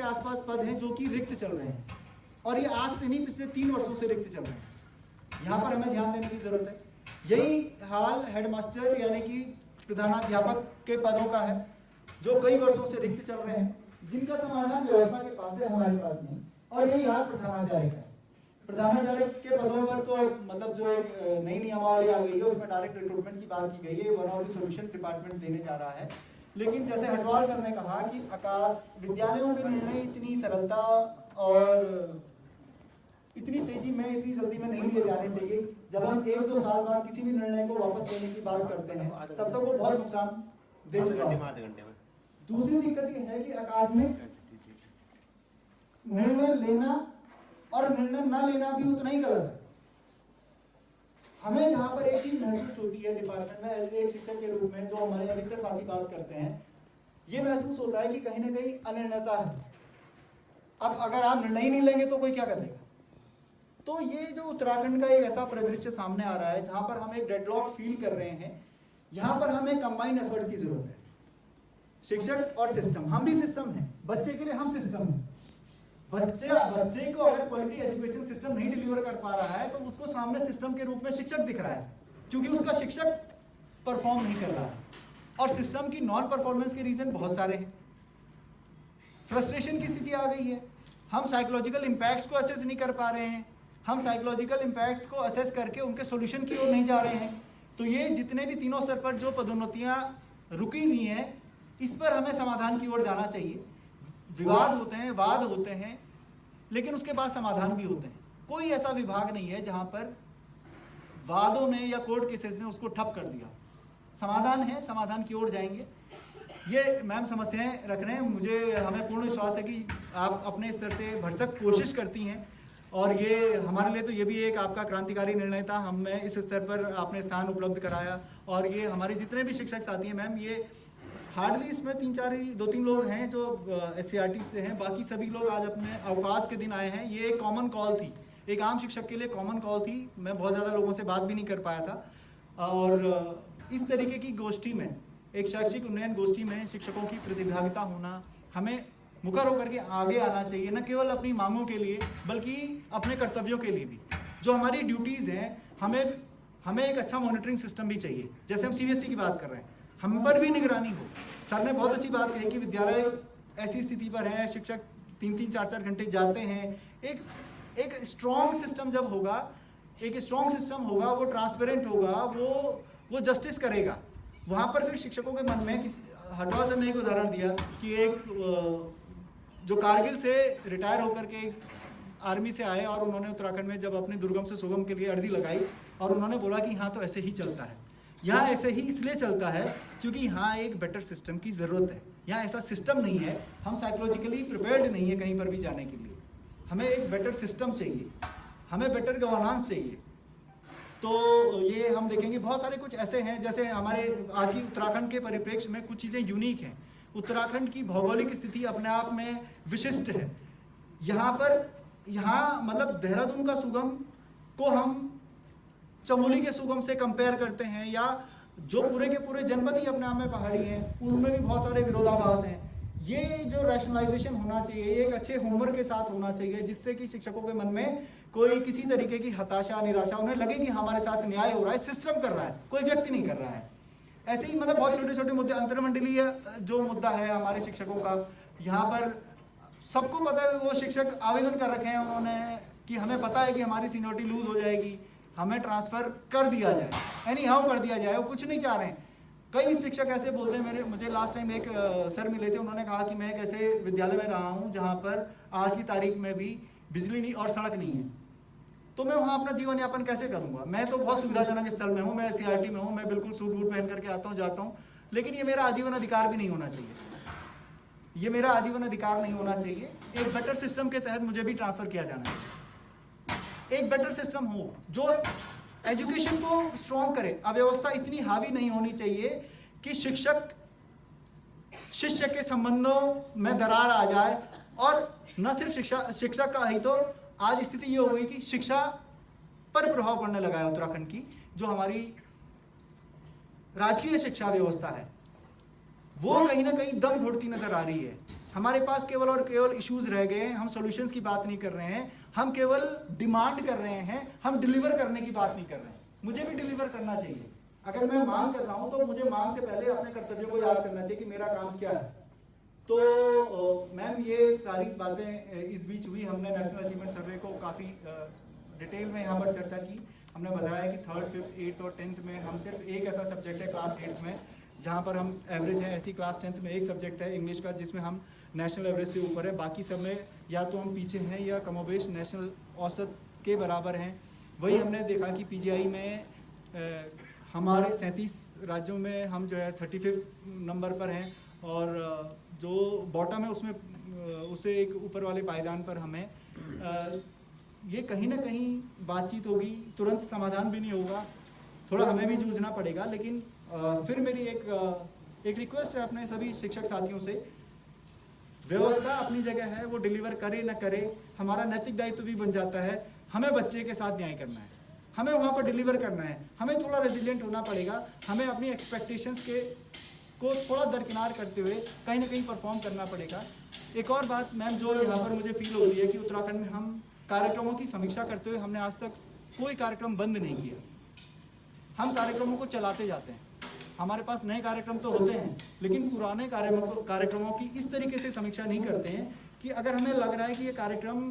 आसपास पद हैं जो कि रिक्त चल रहे हैं, और ये आज से नहीं पिछले 3 वर्षों से रिक्त चल रहे हैं। यहाँ पर हमें ध्यान देने की जरूरत है। यही हाल हेडमास्टर यानी कि प्रधानाध्यापक के पदों का है, जो कई वर्षों से रिक्त चल रहे हैं, जिनका समाधान व्यवस्था के पास है, हमारे पास नहीं। और यही हाल प्रधानाचार्य का है। प्रधानाचार्य के पदों पर तो मतलब जो एक नई नियमावली आ गई है, उसमें डायरेक्ट रिक्रूटमेंट की बात की गई है, one of the solution department देने जा रहा है। लेकिन जैसे हटवाल सर ने कहा कि विद्यालयों के निर्णय इतनी सरलता और इतनी तेजी में, इतनी जल्दी में नहीं लिए जाने चाहिए। जब हम 1-2 साल बाद किसी भी निर्णय को वापस लेने की बात करते हैं, तब तक वो बहुत नुकसान दे चुका है। दूसरी दिक्कत ये है कि अकादमिक निर्णय लेना और निर्णय न लेना भी उतना ही गलत है। हमें जहां पर एक चीज महसूस होती है डिपार्टमेंट में, एक शिक्षक के रूप में, जो हमारे अधिकतर साथी बात करते हैं, ये महसूस होता है कि कहीं ना कहीं अनिर्णयता है। अब अगर आप निर्णय नहीं लेंगे तो कोई क्या कर लेगा? तो ये जो उत्तराखंड का एक ऐसा परिदृश्य सामने आ रहा है जहां पर हम एक डेडलॉक फील कर रहे हैं, यहाँ पर हमें कंबाइंड एफर्ट्स की जरूरत है। शिक्षक और सिस्टम, हम भी सिस्टम हैं, बच्चे के लिए हम सिस्टम हैं। बच्चे को अगर क्वालिटी एजुकेशन सिस्टम नहीं डिलीवर कर पा रहा है, तो उसको सामने सिस्टम के रूप में शिक्षक दिख रहा है, क्योंकि उसका शिक्षक परफॉर्म नहीं कर रहा है। और सिस्टम की नॉन परफॉर्मेंस के रीजन बहुत सारे हैं। फ्रस्ट्रेशन की स्थिति आ गई है, हम साइकोलॉजिकल इम्पैक्ट्स को असेस नहीं कर पा रहे हैं, हम साइकोलॉजिकल इम्पैक्ट्स को असेस करके उनके सॉल्यूशन की ओर नहीं जा रहे हैं। तो ये जितने भी तीनों स्तर पर जो पदोन्नतियां रुकी हुई हैं, इस पर हमें समाधान की ओर जाना चाहिए। विवाद होते हैं, वाद होते हैं, लेकिन उसके बाद समाधान भी होते हैं। कोई ऐसा विभाग नहीं है जहां पर वादों ने या कोर्ट केसेस ने उसको ठप कर दिया। समाधान है, समाधान की ओर जाएंगे। ये मैम समस्याएं रख रहे हैं, हमें पूर्ण विश्वास है कि आप अपने स्तर से भरसक कोशिश करती हैं, और ये हमारे लिए तो ये भी एक आपका क्रांतिकारी निर्णय था। हमें इस स्तर पर आपने स्थान उपलब्ध कराया, और ये हमारे जितने भी शिक्षक साथी हैं मैम, ये हार्डली इसमें 2-3 लोग हैं जो SCRT से हैं, बाकी सभी लोग आज अपने अवकाश के दिन आए हैं। ये एक कॉमन कॉल थी, एक आम शिक्षक के लिए कॉमन कॉल थी। मैं बहुत ज़्यादा लोगों से बात भी नहीं कर पाया था, और इस तरीके की गोष्ठी में, एक शैक्षिक उन्नयन गोष्ठी में शिक्षकों की प्रतिभागिता होना, हमें मुखर होकर के आगे आना चाहिए, न केवल अपनी मांगों के लिए बल्कि अपने कर्तव्यों के लिए भी। जो हमारी ड्यूटीज़ हैं, हमें एक अच्छा मॉनिटरिंग सिस्टम भी चाहिए। जैसे हम CBSE की बात कर रहे हैं, हम पर भी निगरानी हो। सर ने बहुत अच्छी बात कही कि विद्यालय ऐसी स्थिति पर है, शिक्षक 3-3, 4-4 घंटे जाते हैं। एक स्ट्रॉन्ग सिस्टम जब होगा, एक स्ट्रॉन्ग सिस्टम होगा, वो ट्रांसपेरेंट होगा, वो जस्टिस करेगा। वहाँ पर फिर शिक्षकों के मन में हटवाल सर ने एक उदाहरण दिया कि एक जो कारगिल से रिटायर होकर के आर्मी से आए, और उन्होंने उत्तराखंड में जब अपने दुर्गम से सुगम के लिए अर्जी लगाई, और उन्होंने बोला कि हाँ, तो ऐसे ही चलता है। यहाँ ऐसे ही इसलिए चलता है क्योंकि यहाँ एक बेटर सिस्टम की ज़रूरत है। यहाँ ऐसा सिस्टम नहीं है, हम साइकोलॉजिकली प्रिपेयर्ड नहीं है कहीं पर भी जाने के लिए। हमें एक बेटर सिस्टम चाहिए, हमें बेटर गवर्नेंस चाहिए। तो ये हम देखेंगे बहुत सारे कुछ ऐसे हैं, जैसे हमारे आज की उत्तराखंड के परिप्रेक्ष्य में कुछ चीज़ें यूनिक हैं। उत्तराखंड की भौगोलिक स्थिति अपने आप में विशिष्ट है। यहाँ मतलब देहरादून का सुगम को हम चमोली के सुगम से कंपेयर करते हैं, या जो पूरे के पूरे जनपद ही अपने आप में पहाड़ी हैं, उनमें भी बहुत सारे विरोधाभास हैं। ये जो रैशनलाइजेशन होना चाहिए, एक अच्छे होमवर्क के साथ होना चाहिए, जिससे कि शिक्षकों के मन में कोई किसी तरीके की हताशा, निराशा, उन्हें लगे कि हमारे साथ न्याय हो रहा है, सिस्टम कर रहा है, कोई व्यक्ति नहीं कर रहा है। ऐसे ही मतलब बहुत छोटे छोटे मुद्दे, अंतर्मंडलीय जो मुद्दा है हमारे शिक्षकों का, यहाँ पर सबको पता है, वो शिक्षक आवेदन कर रखे हैं उन्होंने कि हमें पता है कि हमारी सीनियरिटी लूज हो जाएगी, हमें ट्रांसफ़र कर दिया जाए, एनी हाउ कर दिया जाए। वो कुछ नहीं चाह रहे हैं। कई शिक्षक ऐसे बोलते हैं, मुझे लास्ट टाइम एक सर मिले थे, उन्होंने कहा कि मैं एक ऐसे विद्यालय में रहा हूँ जहाँ पर आज की तारीख में भी बिजली नहीं और सड़क नहीं है, तो मैं वहाँ अपना जीवन यापन कैसे करूँगा? मैं तो बहुत सुविधाजनक स्थल में हूँ, मैं SCRT में हूँ, मैं बिल्कुल सूट बूट पहन करके आता हूँ, जाता हूँ, लेकिन ये मेरा आजीवन अधिकार भी नहीं होना चाहिए। ये मेरा आजीवन अधिकार नहीं होना चाहिए। एक बेटर सिस्टम के तहत मुझे भी ट्रांसफ़र किया जाना है। एक बेटर सिस्टम हो जो एजुकेशन को स्ट्रॉन्ग करे। अव्यवस्था इतनी हावी नहीं होनी चाहिए कि शिक्षक शिष्य के संबंधों में दरार आ जाए, और न सिर्फ शिक्षक का ही, तो आज स्थिति ये हो गई कि शिक्षा पर प्रभाव पड़ने लगा है। उत्तराखंड की जो हमारी राजकीय शिक्षा व्यवस्था है, वो कहीं ना कहीं दम घुटती नजर आ रही है। हमारे पास केवल और केवल इश्यूज रह गए हैं, हम सॉल्यूशंस की बात नहीं कर रहे हैं, हम केवल डिमांड कर रहे हैं, हम डिलीवर करने की बात नहीं कर रहे हैं। मुझे भी डिलीवर करना चाहिए। अगर मैं मांग कर रहा हूं तो मुझे मांग से पहले अपने कर्तव्यों को याद करना चाहिए कि मेरा काम क्या है। तो मैम ये सारी बातें इस बीच हुई। हमने नेशनल अचीवमेंट सर्वे को काफ़ी डिटेल में यहाँ पर चर्चा की। हमने बताया कि 3rd, 5th, 8th और 10th में हम सिर्फ एक ऐसा सब्जेक्ट है क्लास 8th में जहाँ पर हम एवरेज हैं, ऐसी क्लास 10th में एक सब्जेक्ट है इंग्लिश का जिसमें हम नेशनल एवरेज से ऊपर है। बाकी सब में या तो हम पीछे हैं या कमोबेश नेशनल औसत के बराबर हैं। वही हमने देखा कि पीजीआई में हमारे 37 राज्यों में हम जो है 35 नंबर पर हैं और जो बॉटम है उसमें उससे एक ऊपर वाले पायदान पर हमें ये कहीं ना कहीं बातचीत होगी, तुरंत समाधान भी नहीं होगा, थोड़ा हमें भी जूझना पड़ेगा। लेकिन फिर मेरी एक रिक्वेस्ट है अपने सभी शिक्षक साथियों से, व्यवस्था अपनी जगह है, वो डिलीवर करे ना करे हमारा नैतिक दायित्व भी बन जाता है। हमें बच्चे के साथ न्याय करना है, हमें वहाँ पर डिलीवर करना है, हमें थोड़ा रेजिलिएंट होना पड़ेगा, हमें अपनी एक्सपेक्टेशंस को थोड़ा दरकिनार करते हुए कहीं ना कहीं परफॉर्म करना पड़ेगा। एक और बात मैम जो यहाँ पर मुझे फील होती है कि उत्तराखंड में हम कार्यक्रमों की समीक्षा करते हुए हमने आज तक कोई कार्यक्रम बंद नहीं किया। हम कार्यक्रमों को चलाते जाते हैं। हमारे पास नए कार्यक्रम तो होते हैं लेकिन पुराने कार्यक्रमों की इस तरीके से समीक्षा नहीं करते हैं कि अगर हमें लग रहा है कि ये कार्यक्रम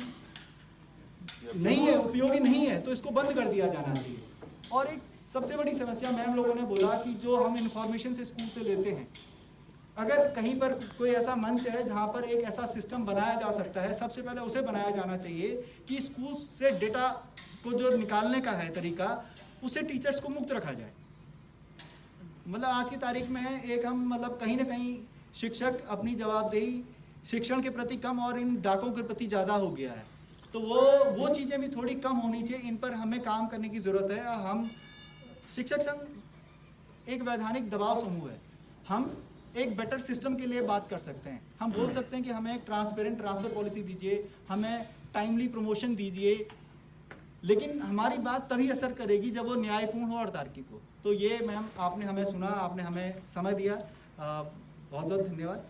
नहीं है, उपयोगी नहीं है, तो इसको बंद कर दिया जाना चाहिए। और एक सबसे बड़ी समस्या मैम लोगों ने बोला कि जो हम इंफॉर्मेशन से स्कूल से लेते हैं, अगर कहीं पर कोई ऐसा मंच है जहाँ पर एक ऐसा सिस्टम बनाया जा सकता है, सबसे पहले उसे बनाया जाना चाहिए कि स्कूल से डेटा को जो निकालने का है तरीका, उससे टीचर्स को मुक्त रखा जाए। मतलब आज की तारीख में एक हम मतलब कहीं ना कहीं शिक्षक अपनी जवाबदेही शिक्षण के प्रति कम और इन डाकों के प्रति ज़्यादा हो गया है। तो वो चीज़ें भी थोड़ी कम होनी चाहिए, इन पर हमें काम करने की ज़रूरत है। हम शिक्षक संघ एक वैधानिक दबाव समूह है, हम एक बेटर सिस्टम के लिए बात कर सकते हैं। हम बोल सकते हैं कि हमें एक ट्रांसपेरेंट ट्रांसफ़र पॉलिसी दीजिए, हमें टाइमली प्रमोशन दीजिए, लेकिन हमारी बात तभी असर करेगी जब वो न्यायपूर्ण हो और तार्किक हो। तो ये मैम आपने हमें सुना, आपने हमें समय दिया, बहुत बहुत धन्यवाद।